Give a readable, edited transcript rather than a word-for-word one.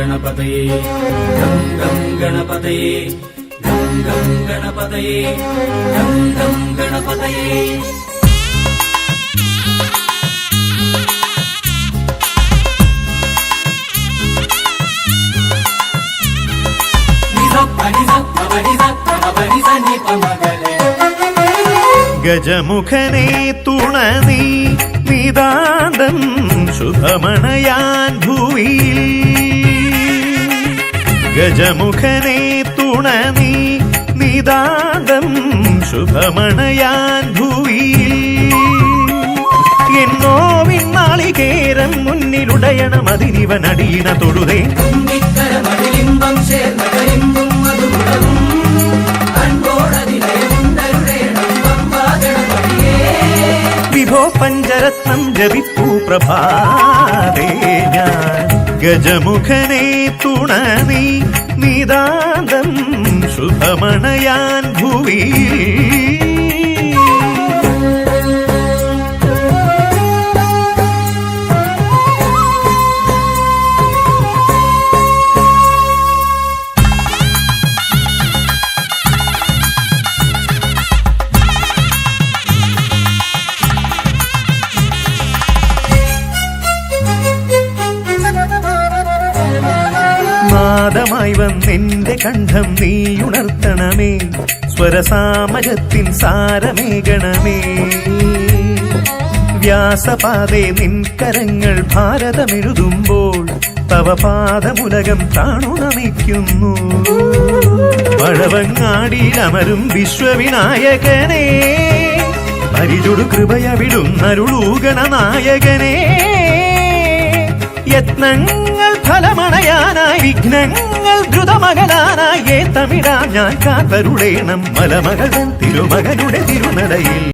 गणपतये गं गं गणपतये गं गं गणपतये गं गं गणपतये ഗജമുഖനെ തുണനീ നിതാന്തം ശുഭമണയാൻ ഭൂവിൽ ഗജമുഖനെ തുണനീ നിതാന്തം ശുഭമണയാൻ ഭൂവിൽ എന്നോ വിണ്ണാളികേരം മുന്നിലുടയണം അതിനിവൻ അടിയിണ തൊഴുതേ വിഭോ പഞ്ചരത്നം ജപിപ്പൂ പ്രഭാതേ ഞാൻ ഗജമുഖനെ തുണനീ നിതാന്തം ശുഭമണയാൻ ഭൂവി നാദമായി വന്നെന്റെ കണ്ഠം നീയുണർത്തണമേ സ്വരസാമജത്തിൻ സാരമേകണമേ വ്യാസപാതേ നിൻ കരങ്ങൾ ഭാരതമെഴുതുമ്പോൾ തവ പാദമുലകം താണുനമിക്കുന്നു പഴവങ്ങാടിയിലമരും വിശ്വവിനായകനേ പരിചുടു കൃപയവിടുന്നരുളൂഗണനായകനേ യത്നങ്ങൾ ഫലമണയാനായി വിഘ്നങ്ങൾ ദ്രുതമകലാനായി തമിഴാം ഞാൻ കാത്തരുളേണം മലമകൻ തിരുമകനുടെ തിരുനടയിൽ